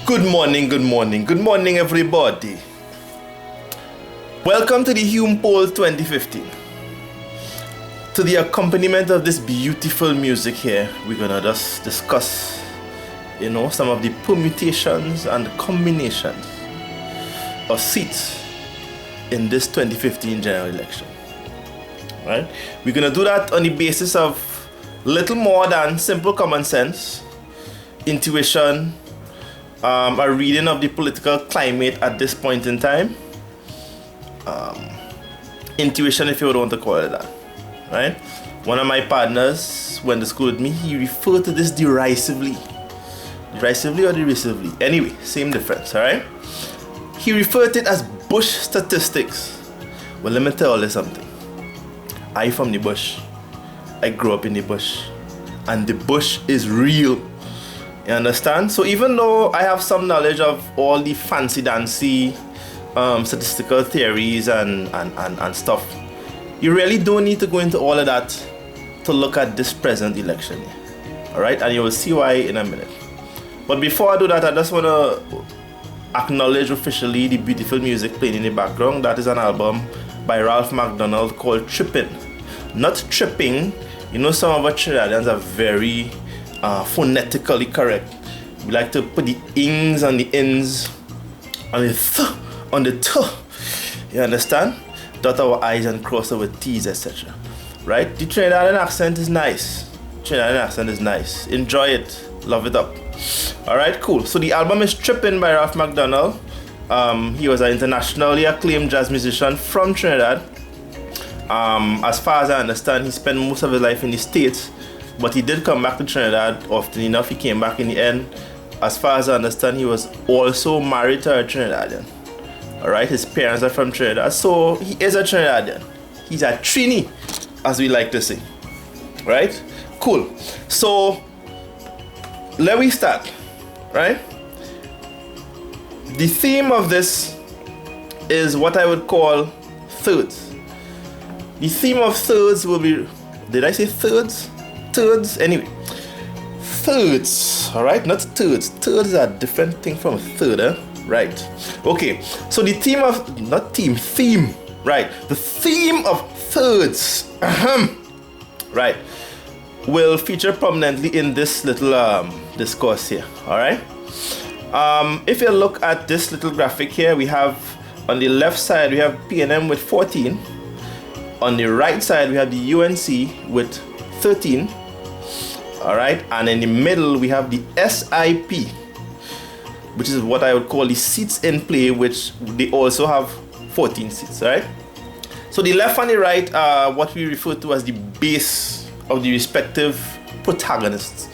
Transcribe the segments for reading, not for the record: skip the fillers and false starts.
Good morning, everybody. Welcome to the Hume Poll 2015. To the accompaniment of this beautiful music here, we're gonna just discuss, some of the permutations and combinations of seats in this 2015 general election. Right? We're gonna do that on the basis of little more than simple common sense, intuition, a reading of the political climate at this point in time, intuition, if you would want to call it that, right? One of my partners went to school with me. He referred to this derisively or derisively. Anyway, same difference, all right? He referred to it as bush statistics. Well, let me tell you something. I from the bush. I grew up in the bush, and the bush is real. You understand? So even though I have some knowledge of all the fancy dancy statistical theories and stuff, you really don't need to go into all of that to look at this present election. Alright? And you will see why in a minute. But before I do that, I just want to acknowledge officially the beautiful music playing in the background. That is an album by Ralph MacDonald called Trippin'. Not tripping. Some of our Trinidadians are very phonetically correct. We like to put the ings and the ins on the th, on the t. You understand? Dot our I's and cross our T's, etc. Right? The Trinidadian accent is nice. Enjoy it. Love it up. Alright, cool. So the album is Trippin' by Ralph MacDonald. He was an internationally acclaimed jazz musician from Trinidad. As far as I understand, he spent most of his life in the States, but he did come back to Trinidad often enough. He came back in the end. As far as I understand, he was also married to a Trinidadian. Alright, his parents are from Trinidad, so he is a Trinidadian. He's a Trini, as we like to say. Right? Cool. So, let me start. Right? The theme of this is what I would call thirds. The theme of thirds will be... Did I say thirds? Thirds? Anyway. Thirds. Alright? Not thirds. Thirds are a different thing from third, eh? Right. Okay. So the theme of... Not theme. Theme. Right. The theme of thirds. Right. Will feature prominently in this little discourse here. Alright? If you look at this little graphic here, we have... On the left side, we have PNM with 14. On the right side, we have the UNC with 13. Alright, and in the middle, we have the SIP, which is what I would call the seats in play, which they also have 14 seats. Alright, so the left and the right are what we refer to as the base of the respective protagonists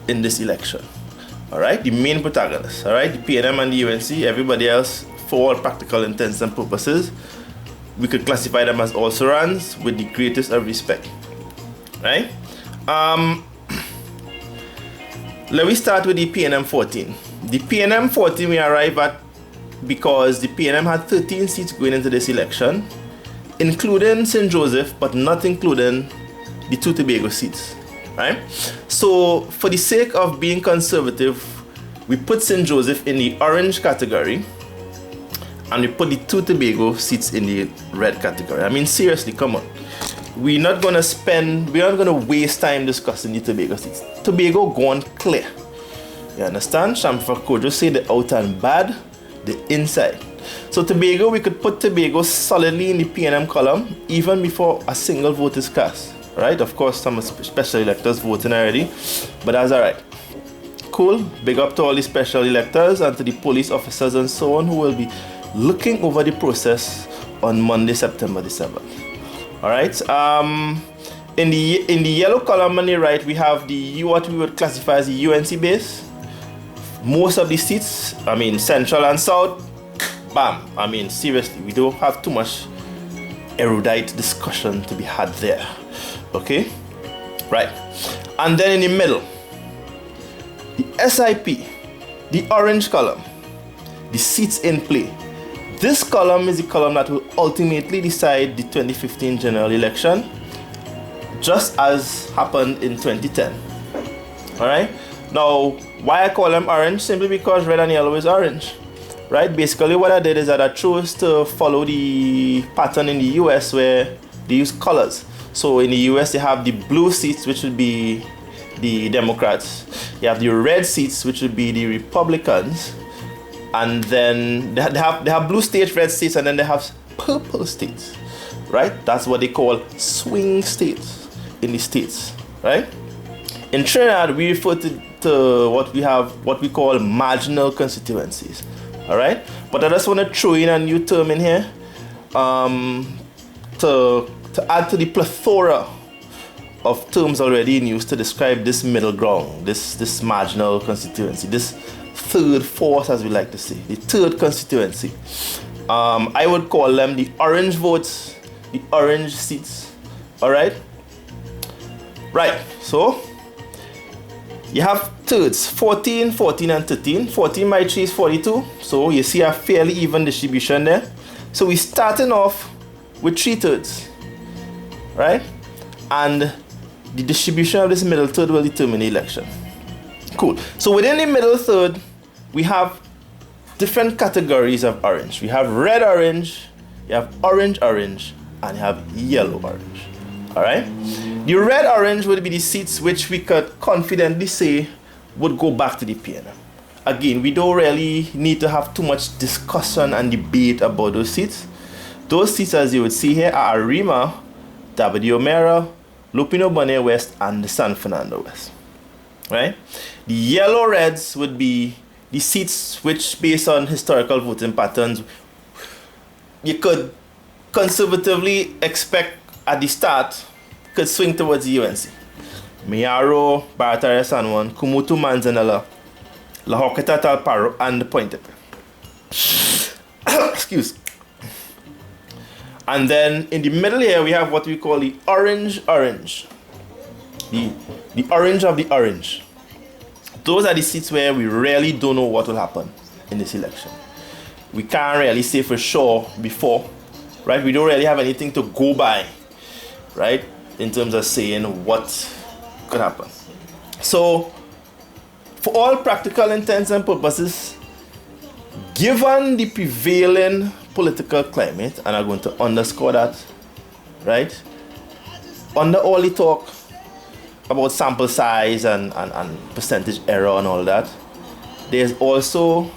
in this election. Alright, the main protagonists. Alright, the PNM and the UNC, everybody else, for all practical intents and purposes, we could classify them as also runs with the greatest of respect. Right? Let me start with the PNM 14. The PNM 14 we arrive at because the PNM had 13 seats going into this election, including St. Joseph, but not including the two Tobago seats. Right? So, for the sake of being conservative, we put St. Joseph in the orange category, and we put the two Tobago seats in the red category. I mean, seriously, come on. We're not gonna waste time discussing the Tobago seats. Tobago gone clear. You understand? Shamfa Kojo say the out and bad, the inside. So Tobago, we could put Tobago solidly in the PNM column even before a single vote is cast. Right? Of course, some special electors voting already, but that's alright. Cool. Big up to all the special electors and to the police officers and so on who will be looking over the process on Monday, September the 7th. Alright. In the yellow column on the right, we have what we would classify as the UNC base. Most of the seats, I mean central and south, bam. I mean seriously, we don't have too much erudite discussion to be had there. Okay? Right. And then in the middle, the SIP, the orange column, the seats in play. This column is the column that will ultimately decide the 2015 general election, just as happened in 2010. Alright? Now, why I call them orange? Simply because red and yellow is orange, right? Basically what I did is that I chose to follow the pattern in the US where they use colors. So in the US they have the blue seats, which would be the Democrats. You have the red seats, which would be the Republicans. And then they have blue states, red states, and then they have purple states, right? That's what they call swing states in the states, right? In Trinidad, we refer to what we call marginal constituencies, all right? But I just want to throw in a new term in here to add to the plethora of terms already in use to describe this middle ground, this marginal constituency, this third force, as we like to say, the third constituency. I would call them the orange votes, the orange seats, all right? Right, so you have thirds, 14, 14, and 13. 14 by 3 is 42, so you see a fairly even distribution there. So we're starting off with 3 thirds, right? And the distribution of this middle third will determine the election. Cool. So within the middle third, we have different categories of orange. We have red orange, you have orange orange, and you have yellow orange. All right? The red orange would be the seats which we could confidently say would go back to the PNM. Again, we don't really need to have too much discussion and debate about those seats. Those seats, as you would see here, are Arima, W. O'Meara, Lupino Bonnet West, and the San Fernando West. Right? The yellow reds would be the seats which, based on historical voting patterns, you could conservatively expect at the start could swing towards the UNC. Mayaro, Barataria San Juan, Kumutu Manzanella, La Hoqueta Talparo, and Pointe-Pe. Excuse. And then in the middle here we have what we call the orange. The orange of the orange. Those are the seats where we really don't know what will happen in this election. We can't really say for sure before, right? We don't really have anything to go by, right? In terms of saying what could happen. So, for all practical intents and purposes, given the prevailing political climate, and I'm going to underscore that, right? Under all the talk about sample size and percentage error and all that, there's also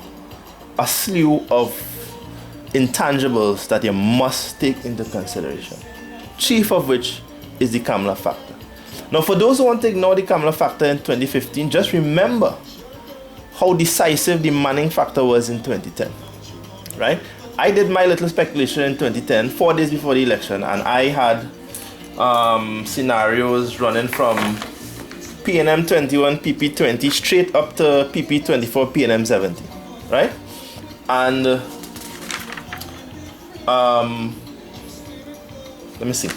a slew of intangibles that you must take into consideration, chief of which is the Kamala factor. Now, for those who want to ignore the Kamala factor in 2015, just remember how decisive the Manning factor was in 2010, right? I did my little speculation in 2010, 4 days before the election, and I had scenarios running from PNM 21, PP 20, straight up to PP 24, PNM 70, right? And let me see.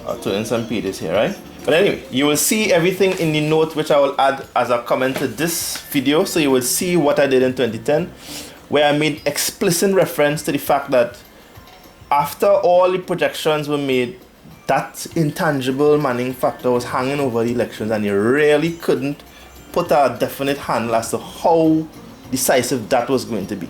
I'll turn in some pages here, right? But anyway, you will see everything in the note which I will add as a comment to this video. So you will see what I did in 2010, where I made explicit reference to the fact that after all the projections were made, that intangible Manning factor was hanging over the elections, and you really couldn't put a definite handle as to how decisive that was going to be.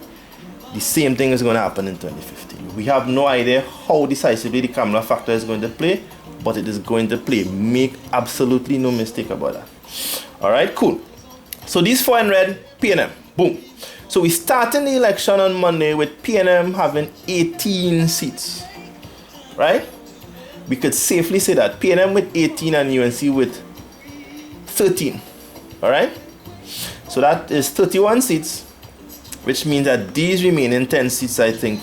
The same thing is going to happen in 2015. We have no idea how decisively the Kamala factor is going to play, but it is going to play. Make absolutely no mistake about that. All right, cool. So these 4 in red, PNM, boom. So we starting the election on Monday with PNM having 18 seats, right? We could safely say that PNM with 18 and UNC with 13, all right? So that is 31 seats, which means that these remaining 10 seats, I think,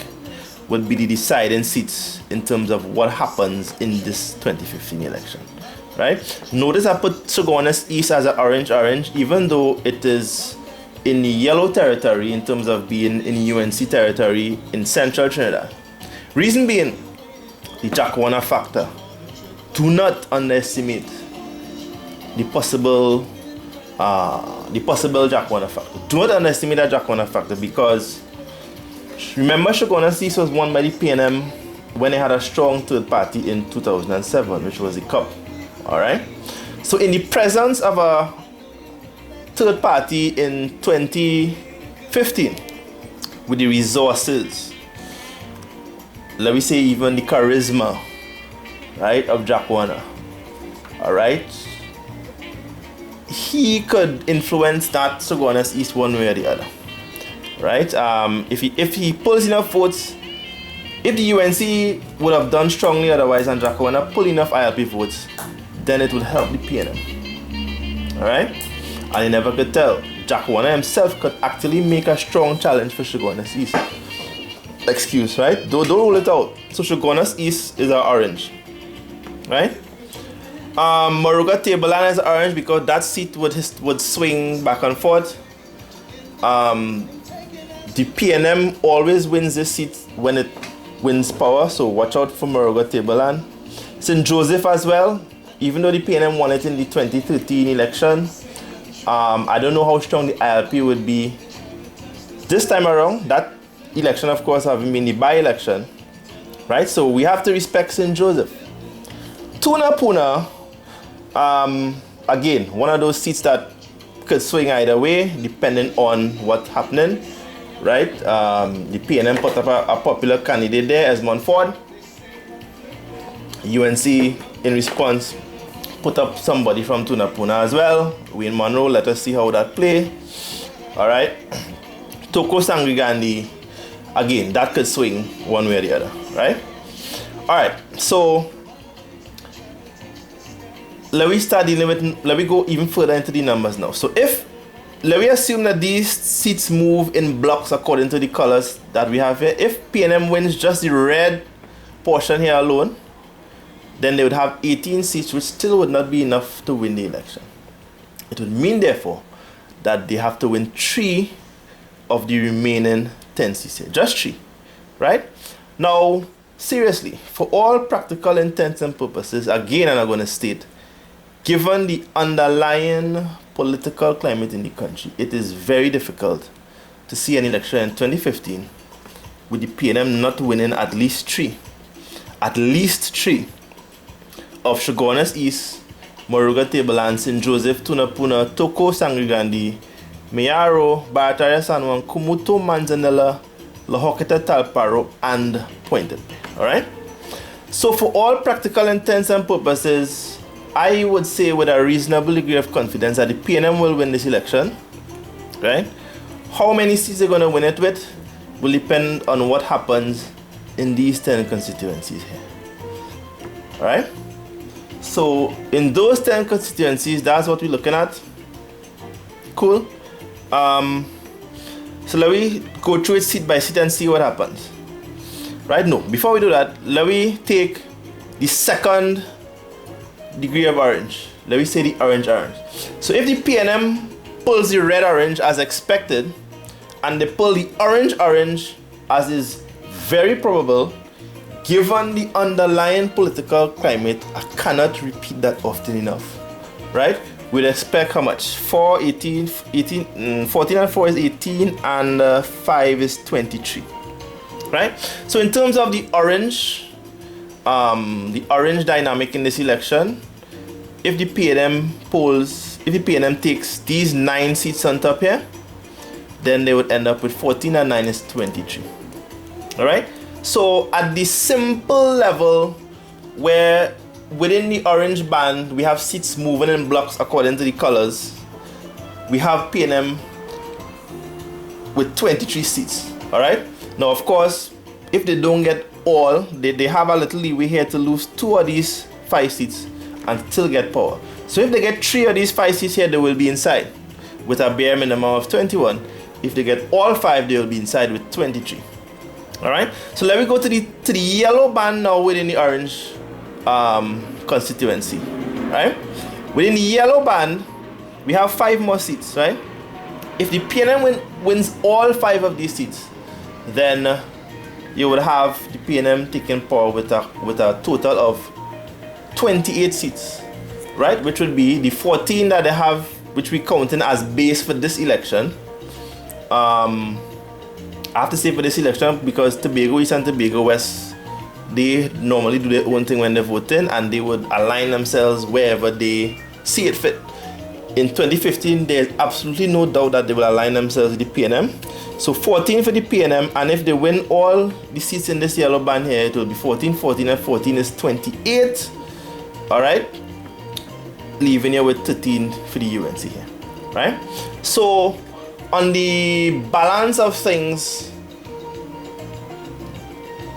would be the deciding seats in terms of what happens in this 2015 election, right? Notice I put Chaguanas East as an orange, even though it is in the yellow territory in terms of being in UNC territory in central Trinidad. Reason being, the Jacqueline factor. Do not underestimate the possible Jacqueline factor. Do not underestimate that Jacqueline factor, because remember, Chaguanas East was won by the PNM when they had a strong third party in 2007, which was the CUP. All right. So in the presence of a third party in 2015 with the resources, let me say even the charisma, right, of Jack Warner, all right, he could influence that Chaguanas East one way or the other, right? If he pulls enough votes, if the UNC would have done strongly otherwise and Jack Warner pull enough ILP votes, then it would help the PNM, all right? And you never could tell. Jack Warner himself could actually make a strong challenge for Chaguanas East. Excuse, right? Don't rule it out. So Chaguanas East is our orange, right? Moruga Tableland is orange because that seat would swing back and forth. The PNM always wins this seat when it wins power, so watch out for Moruga Tableland. St. Joseph as well, even though the PNM won it in the 2013 election, I don't know how strong the ILP would be this time around. That election, of course, having been the by-election, right? So we have to respect St. Joseph. Tunapuna, again, one of those seats that could swing either way, depending on what's happening, right? The PNM put up a popular candidate there, Esmond Ford. UNC, in response, put up somebody from Tunapuna as well. Wayne Monroe, let us see how that play. All right. Toko Sangri-Gandhi, again, that could swing one way or the other, right? All right, so let me go even further into the numbers now. So let me assume that these seats move in blocks according to the colors that we have here. If PNM wins just the red portion here alone, then they would have 18 seats, which still would not be enough to win the election. It would mean, therefore, that they have to win 3 of the remaining 10 seats here. Just 3, right? Now, seriously, for all practical intents and purposes, again, I'm going to state, given the underlying political climate in the country, it is very difficult to see an election in 2015 with the PNM not winning at least 3 of Chaguanas East, Moruga Tableland, St. Joseph, Tunapuna, Toko Sangri-Gandhi, Mayaro, Barataria Sanwan, Kumuto, Manzanella, Lahoketa Talparo, and Pointed. Alright? So for all practical intents and purposes, I would say with a reasonable degree of confidence that the PNM will win this election. Right? How many seats they're going to win it with will depend on what happens in these 10 constituencies here. Alright? So in those 10 constituencies, that's what we're looking at. Cool. So let me go through it seat by seat and see what happens. Right? No, before we do that, let me take the second degree of orange. Let me say the orange. So if the PNM pulls the red-orange as expected, and they pull the orange as is very probable, given the underlying political climate, I cannot repeat that often enough, right? We'd expect how much? 14 and 4 is 18, and 5 is 23, right? So in terms of the orange dynamic in this election, if the PNM takes these 9 seats on top here, then they would end up with 14 and 9 is 23. All right? So at the simple level where within the orange band we have seats moving in blocks according to the colors, we have PNM with 23 seats. All right? Now, of course, if they don't get all, they have a little leeway here to lose 2 of these 5 seats and still get power. So if they get 3 of these 5 seats here, they will be inside with a bare minimum of 21. If they get all 5, they will be inside with 23. Alright, so let me go to the yellow band now within the orange constituency. Right? Within the yellow band, we have 5 more seats, right? If the PNM wins all 5 of these seats, then you would have the PNM taking power with a total of 28 seats, right? Which would be the 14 that they have, which we counting as base for this election. I have to say for this election because Tobago East and Tobago West, they normally do their own thing when they're voting, and they would align themselves wherever they see it fit. in 2015, there's absolutely no doubt that they will align themselves with the PNM. So 14 for the PNM, and if they win all the seats in this yellow band here, it will be 14, 14, and 14 is 28. All right, leaving you with 13 for the UNC here, right? So on the balance of things,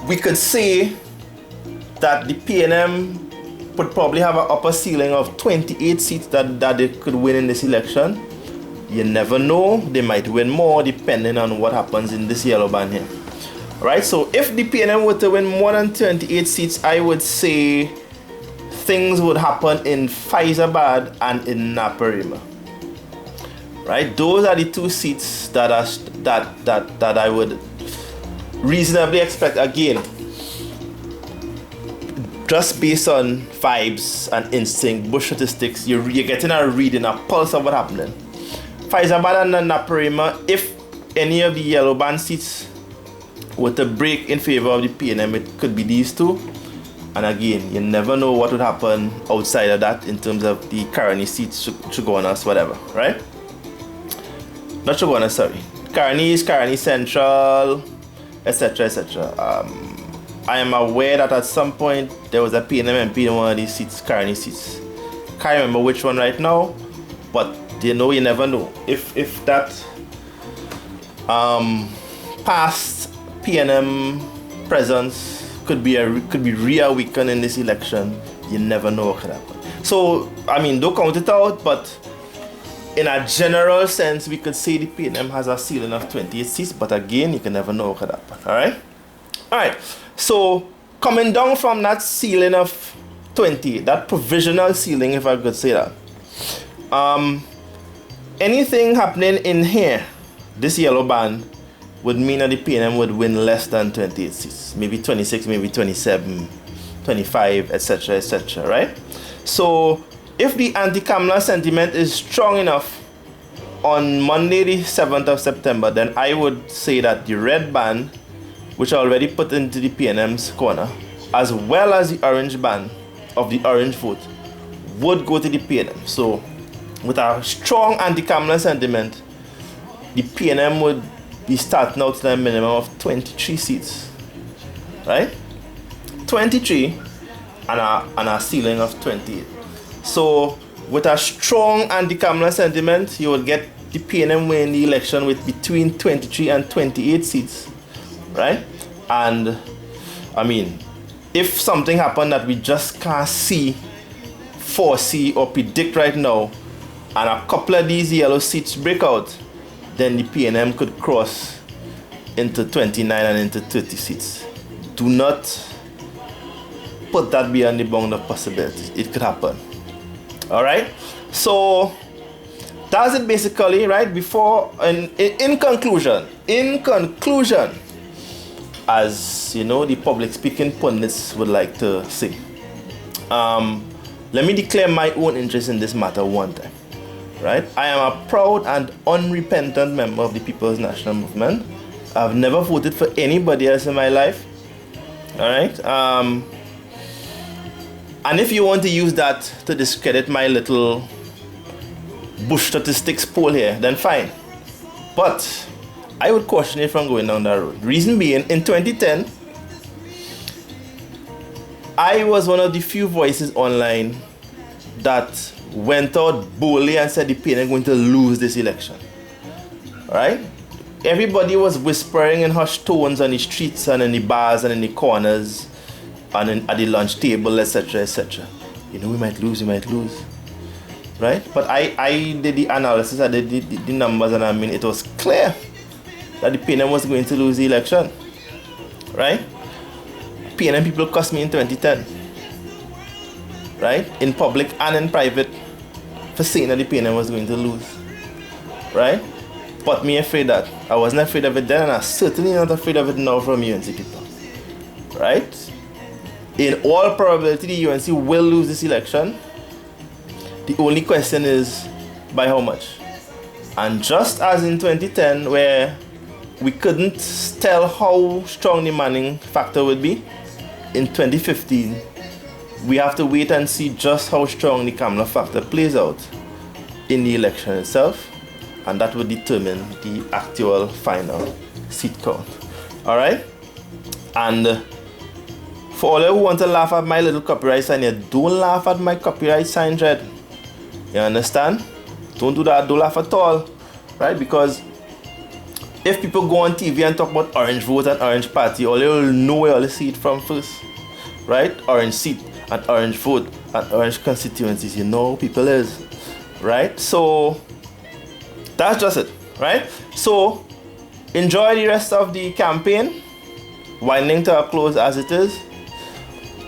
we could say that the PNM would probably have an upper ceiling of 28 seats that they could win in this election. You never know, they might win more depending on what happens in this yellow band here. Alright, so if the PNM were to win more than 28 seats, I would say things would happen in Faizabad and in Naparima. Right, those are the two seats that I would reasonably expect, again, just based on vibes and instinct, bush statistics, you're getting a reading, a pulse of what's happening. Faizabad and Naparima, if any of the yellow band seats were to break in favor of the PNM, it could be these two. And again, you never know what would happen outside of that in terms of the Caroni seats, Chugonas, whatever, right? Not Chugonas, sorry. Caroni Central, etc., etc. I am aware that at some point there was a PNM MP in one of these seats, Caroni seats. Can't remember which one right now, but you know, you never know. If that past PNM presence could be reawakened in this election, you never know what could happen. So I mean, don't count it out, but in a general sense, we could say the PNM has a ceiling of 28 seats, but again, you can never know what could happen. All right. So coming down from that ceiling of 20, that provisional ceiling, if I could say that, anything happening in here, this yellow band, would mean that the PNM would win less than 28 seats, maybe 26, maybe 27, 25, etc., etc., right? So if the anti-Kamala sentiment is strong enough on Monday the 7th of September, then I would say that the red band, which I already put into the PNM's corner, as well as the orange band of the orange vote, would go to the PNM. So with a strong anti-Kamala sentiment, the PNM would be starting out to a minimum of 23 seats, right? 23 and a ceiling of 28. So with a strong anti-Kamala sentiment, you will get the PNM win the election with between 23 and 28 seats, right? And I mean, if something happened that we just can't foresee or predict right now, and a couple of these yellow seats break out, then the PNM could cross into 29 and into 30 seats. Do not put that beyond the bound of possibility. It could happen. All right. So that's it basically, right? Before and in conclusion, as you know, the public speaking pundits would like to say, let me declare my own interest in this matter one time. Right? I am a proud and unrepentant member of the People's National Movement. I've never voted for anybody else in my life. All right? And if you want to use that to discredit my little bush statistics poll here, then fine. But I would caution you from going down that road. Reason being, in 2010, I was one of the few voices online that went out boldly and said the PNM going to lose this election. Alright? Everybody was whispering in hushed tones on the streets and in the bars and in the corners and at the lunch table, etc., etc. You know, we might lose. Right? But I did the analysis, I did the numbers, and I mean, it was clear that the PNM was going to lose the election. Right? PNM people cussed me in 2010. Right? In public and in private, for saying that the PNM was going to lose. Right? But me afraid that. I wasn't afraid of it then, and I'm certainly not afraid of it now from UNC people. Right? In all probability, the UNC will lose this election. The only question is, by how much? And just as in 2010, where we couldn't tell how strong the Manning factor would be, in 2015, we have to wait and see just how strong the Kamala factor plays out. in the election itself, and that will determine the actual final seat count. Alright? And for all who want to laugh at my little copyright sign here, don't laugh at my copyright sign, Dread. You understand? Don't do that, don't laugh at all. Right? Because if people go on TV and talk about orange vote and orange party, all you will know where all you see it from first. Right? Orange seat and orange vote and orange constituencies. You know people is. Right? So that's just it. Right? So enjoy the rest of the campaign, winding to a close as it is.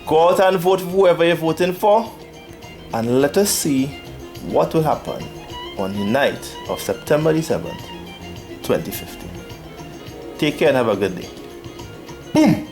Go out and vote for whoever you're voting for, and let us see what will happen on the night of September the 7th, 2015. Take care and have a good day. Boom!